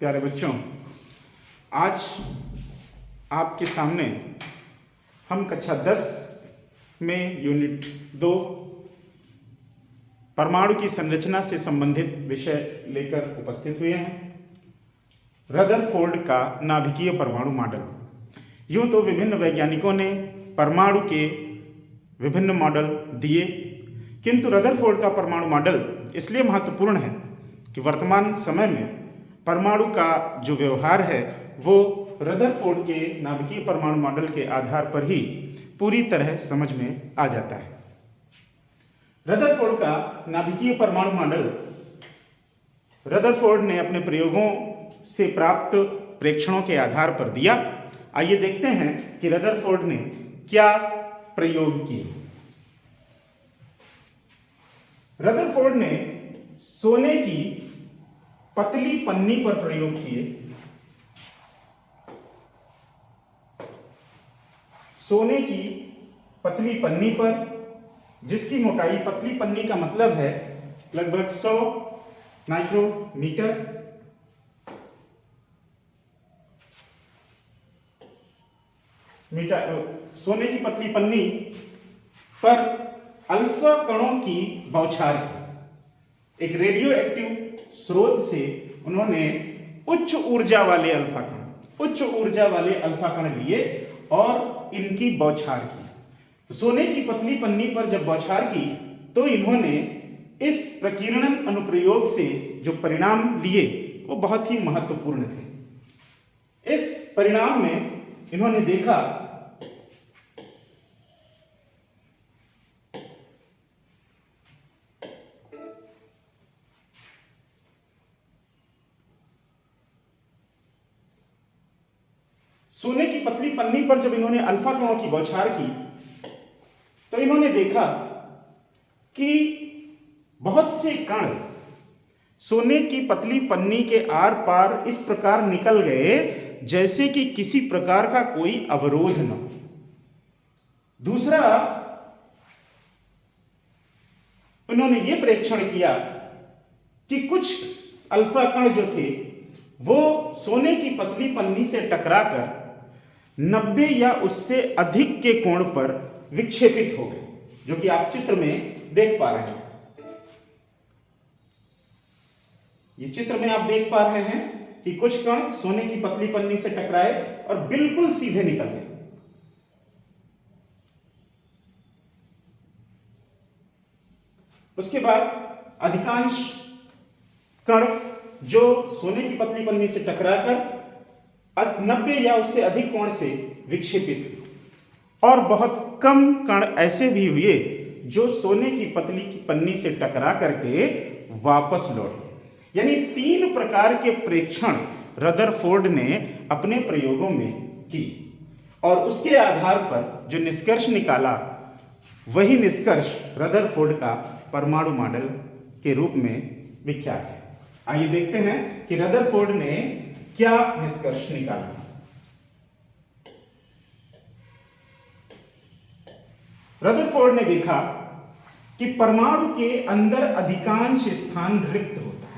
प्यारे बच्चों, आज आपके सामने हम कक्षा 10 में यूनिट 2 परमाणु की संरचना से संबंधित विषय लेकर उपस्थित हुए हैं। रदरफोर्ड का नाभिकीय परमाणु मॉडल। यूं तो विभिन्न वैज्ञानिकों ने परमाणु के विभिन्न मॉडल दिए, किंतु रदरफोर्ड का परमाणु मॉडल इसलिए महत्वपूर्ण है कि वर्तमान समय में परमाणु का जो व्यवहार है वो रदरफोर्ड के नाभिकीय परमाणु मॉडल के आधार पर ही पूरी तरह समझ में आ जाता है। रदरफोर्ड का नाभिकीय परमाणु मॉडल रदरफोर्ड ने अपने प्रयोगों से प्राप्त प्रेक्षणों के आधार पर दिया। आइए देखते हैं कि रदरफोर्ड ने क्या प्रयोग किए। रदरफोर्ड ने सोने की पतली पन्नी पर प्रयोग किए। सोने की पतली पन्नी पर, जिसकी मोटाई, पतली पन्नी का मतलब है लगभग 100 माइक्रोमीटर, सोने की पतली पन्नी पर अल्फा कणों की बौछार की। एक रेडियो एक्टिव स्रोत से उन्होंने उच्च ऊर्जा वाले अल्फा कण लिए और इनकी बौछार की। तो सोने की पतली पन्नी पर जब बौछार की तो इन्होंने इस प्रकीर्णन अनुप्रयोग से जो परिणाम लिए वो बहुत ही महत्वपूर्ण थे। इस परिणाम में इन्होंने देखा सोने की पतली पन्नी पर जब इन्होंने अल्फा कणों की बौछार की तो इन्होंने देखा कि बहुत से कण सोने की पतली पन्नी के आर पार इस प्रकार निकल गए जैसे कि किसी प्रकार का कोई अवरोध न हो। दूसरा, उन्होंने यह प्रेक्षण किया कि कुछ अल्फा कण जो थे वो सोने की पतली पन्नी से टकराकर 90 या उससे अधिक के कोण पर विक्षेपित हो गए, जो कि आप चित्र में देख पा रहे हैं। ये चित्र में आप देख पा रहे हैं कि कुछ कण सोने की पतली पन्नी से टकराए और बिल्कुल सीधे निकल गए। उसके बाद अधिकांश कण जो सोने की पतली पन्नी से टकराकर 90 या उससे अधिक कोण से विक्षेपित हुए और बहुत कम कण ऐसे भी हुए जो सोने की पतली की पन्नी से टकरा करके वापस लौटे। यानी 3 प्रकार के प्रेक्षण रदरफोर्ड ने अपने प्रयोगों में की और उसके आधार पर जो निष्कर्ष निकाला वही निष्कर्ष रदरफोर्ड का परमाणु मॉडल के रूप में विख्यात है। आइए देखते हैं कि रदरफोर्ड ने क्या निष्कर्ष निकाला। रदरफोर्ड ने देखा कि परमाणु के अंदर अधिकांश स्थान रिक्त होता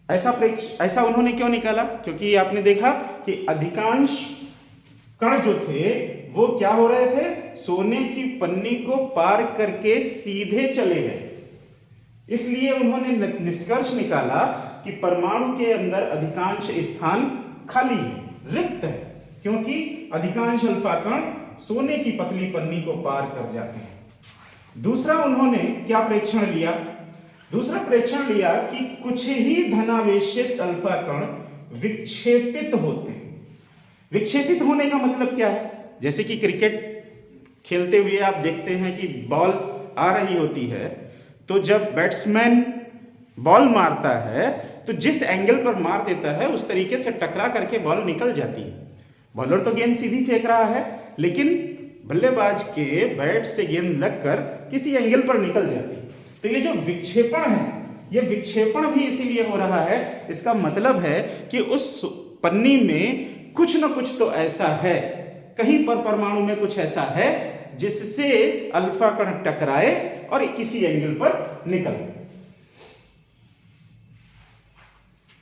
है। ऐसा उन्होंने क्यों निकाला? क्योंकि आपने देखा कि अधिकांश कण जो थे वो क्या हो रहे थे, सोने की पन्नी को पार करके सीधे चले गए। इसलिए उन्होंने निष्कर्ष निकाला कि परमाणु के अंदर अधिकांश स्थान खाली है, रिक्त है, क्योंकि अधिकांश अल्फा कण सोने की पतली पन्नी को पार कर जाते हैं। दूसरा, उन्होंने क्या प्रेक्षण लिया? दूसरा प्रेक्षण लिया कि कुछ ही धनावेशित अल्फा कण विक्षेपित होते हैं। विक्षेपित होने का मतलब क्या है? जैसे कि क्रिकेट खेलते हुए आप देखते हैं कि बॉल आ रही होती है, तो जब बैट्समैन बॉल मारता है तो जिस एंगल पर मार देता है उस तरीके से टकरा करके बॉल निकल जाती है। बॉलर तो गेंद सीधी फेंक रहा है, लेकिन बल्लेबाज के बैट से गेंद लगकर किसी एंगल पर निकल जाती है। तो ये जो विक्षेपण है, ये विक्षेपण भी इसीलिए हो रहा है, इसका मतलब है कि उस पन्नी में कुछ न कुछ तो ऐसा है, कहीं पर परमाणु में कुछ ऐसा है जिससे अल्फा कण टकराए और किसी एंगल पर निकल।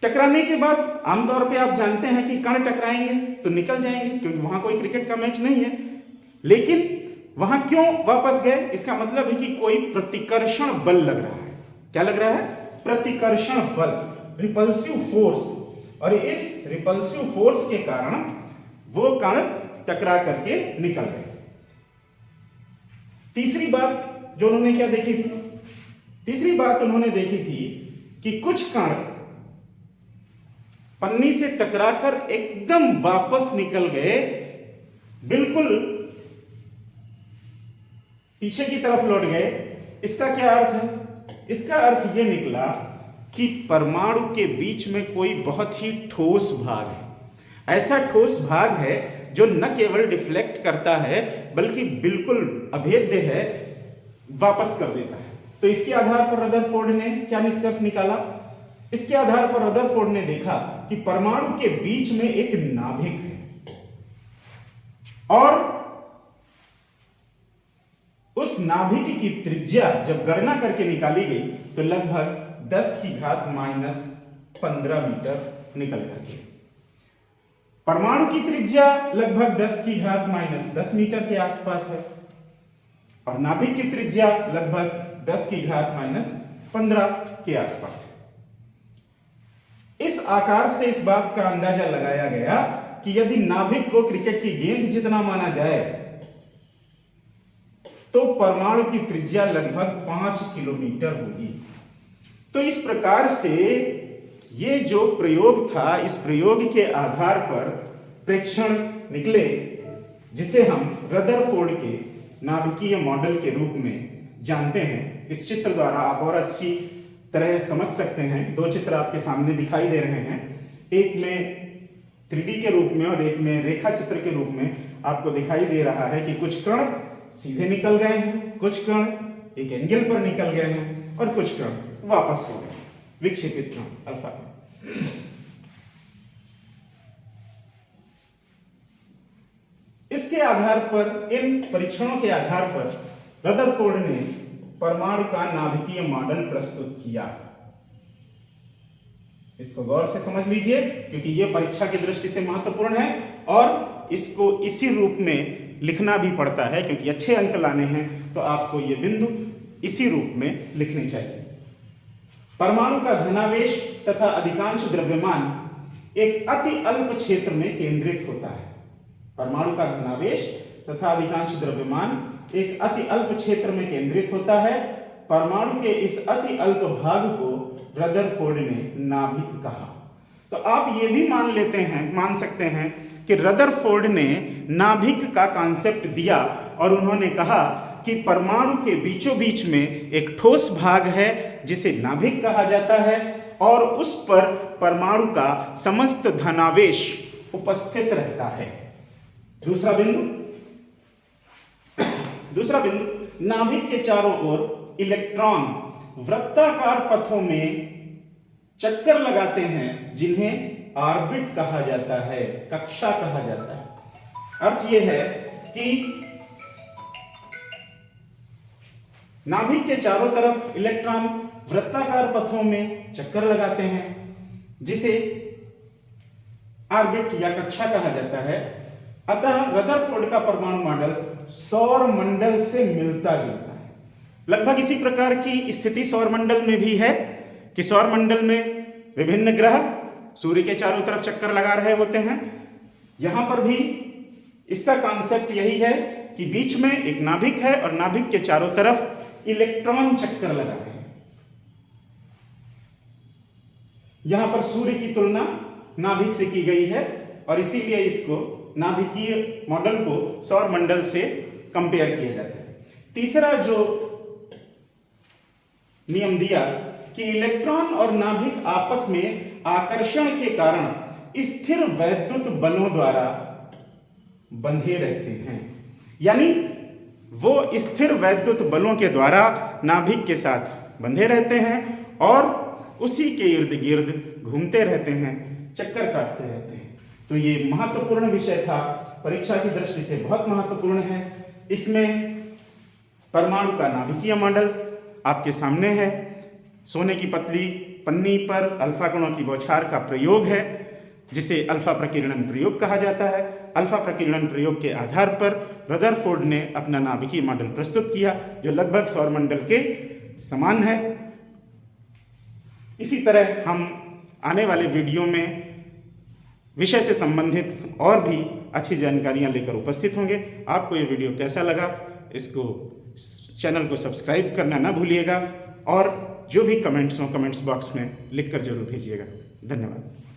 टकराने के बाद आमतौर पे आप जानते हैं कि कण टकराएंगे तो निकल जाएंगे, क्योंकि वहां कोई क्रिकेट का मैच नहीं है। लेकिन वहां क्यों वापस गए? इसका मतलब है कि कोई प्रतिकर्षण बल लग रहा है। क्या लग रहा है? प्रतिकर्षण बल, रिपल्सिव फोर्स। और इस रिपल्सिव फोर्स के कारण वो कण टकरा करके निकल गए। तीसरी बात जो उन्होंने क्या देखी थी? तीसरी बात उन्होंने देखी थी कि कुछ कण पन्नी से टकराकर एकदम वापस निकल गए, बिल्कुल पीछे की तरफ लौट गए। इसका क्या अर्थ है? इसका अर्थ यह निकला कि परमाणु के बीच में कोई बहुत ही ठोस भाग है। ऐसा ठोस भाग है जो न केवल डिफ्लेक्ट करता है बल्कि बिल्कुल अभेद्य है, वापस कर देता है। तो इसके आधार पर रदरफोर्ड ने क्या निष्कर्ष निकाला? इसके आधार पर रदरफोर्ड ने देखा कि परमाणु के बीच में एक नाभिक है और उस नाभिक की त्रिज्या जब गणना करके निकाली गई तो लगभग 10⁻⁻15 मीटर निकल करके। परमाणु की त्रिज्या लगभग 10⁻⁻10 मीटर के आसपास है और नाभिक की त्रिज्या लगभग 10⁻⁻15 के आसपास है। इस आकार से इस बात का अंदाजा लगाया गया कि यदि नाभिक को क्रिकेट की गेंद जितना माना जाए तो परमाणु की त्रिज्या लगभग 5 किलोमीटर होगी। तो इस प्रकार से ये जो प्रयोग था, इस प्रयोग के आधार पर प्रेक्षण निकले जिसे हम रदरफोर्ड के नाभिकीय मॉडल के रूप में जानते हैं। इस चित्र द्वारा आप और अच्छी तरह समझ सकते हैं। दो चित्र आपके सामने दिखाई दे रहे हैं, एक में 3D के रूप में और एक में रेखा चित्र के रूप में आपको दिखाई दे रहा है कि कुछ कण सीधे निकल गए हैं, कुछ कण एक एंगल पर निकल गए हैं और कुछ कण वापस हो गए, विक्षेपित कण अल्फा। इसके आधार पर, इन परीक्षणों के आधार पर रदरफोर्ड ने परमाणु का नाभिकीय मॉडल प्रस्तुत किया। इसको गौर से समझ लीजिए क्योंकि यह परीक्षा की दृष्टि से महत्वपूर्ण है और इसको इसी रूप में लिखना भी पड़ता है, क्योंकि अच्छे अंक लाने हैं तो आपको ये बिंदु इसी रूप में लिखने चाहिए। परमाणु का धनावेश तथा अधिकांश द्रव्यमान एक अति अल्प क्षेत्र में केंद्रित होता है। परमाणु का धनावेश तथा अधिकांश द्रव्यमान एक अति अल्प क्षेत्र में केंद्रित होता है। परमाणु के इस अति अल्प भाग को रदरफोर्ड ने नाभिक कहा। तो आप ये भी मान सकते हैं कि रदरफोर्ड ने नाभिक का कॉन्सेप्ट दिया और उन्होंने कहा कि परमाणु के बीचों बीच में एक ठोस भाग है जिसे नाभिक कहा जाता है और उस पर परमाणु का समस्त धनावेश उपस्थित रहता है। दूसरा बिंदु, नाभिक के चारों ओर इलेक्ट्रॉन वृत्ताकार पथों में चक्कर लगाते हैं जिन्हें ऑर्बिट कहा जाता है, कक्षा कहा जाता है। अर्थ यह है कि नाभिक के चारों तरफ इलेक्ट्रॉन वृत्ताकार पथों में चक्कर लगाते हैं जिसे ऑर्बिट या कक्षा कहा जाता है। अतः रदरफोर्ड का परमाणु मॉडल सौर मंडल से मिलता जुलता है। लगभग इसी प्रकार की स्थिति सौर मंडल में भी है कि सौर मंडल में विभिन्न ग्रह सूर्य के चारों तरफ चक्कर लगा रहे होते हैं। यहां पर भी इसका कॉन्सेप्ट यही है कि बीच में एक नाभिक है और नाभिक के चारों तरफ इलेक्ट्रॉन चक्कर लगा रहे हैं। यहां पर सूर्य की तुलना नाभिक से की गई है और इसीलिए इसको नाभिकीय मॉडल को सौर मंडल से कंपेयर किया जाता है। तीसरा जो नियम दिया कि इलेक्ट्रॉन और नाभिक आपस में आकर्षण के कारण स्थिर वैद्युत बलों द्वारा बंधे रहते हैं, यानी वो स्थिर वैद्युत बलों के द्वारा नाभिक के साथ बंधे रहते हैं और उसी के इर्द गिर्द घूमते रहते हैं, चक्कर काटते रहते हैं। तो ये महत्वपूर्ण विषय था, परीक्षा की दृष्टि से बहुत महत्वपूर्ण है। इसमें परमाणु का नाभिकीय मॉडल आपके सामने है, सोने की पतली पन्नी पर अल्फा कणों की बौछार का प्रयोग है, जिसे अल्फा प्रकीर्णन प्रयोग कहा जाता है। अल्फा प्रकीर्णन प्रयोग के आधार पर रदरफोर्ड ने अपना नाभिकीय मॉडल प्रस्तुत किया, जो लगभग सौरमंडल के समान है। इसी तरह हम आने वाले वीडियो में विषय से संबंधित और भी अच्छी जानकारियां लेकर उपस्थित होंगे। आपको ये वीडियो कैसा लगा, इसको चैनल को सब्सक्राइब करना ना भूलिएगा और जो भी कमेंट्स हो कमेंट्स बॉक्स में लिखकर जरूर भेजिएगा। धन्यवाद।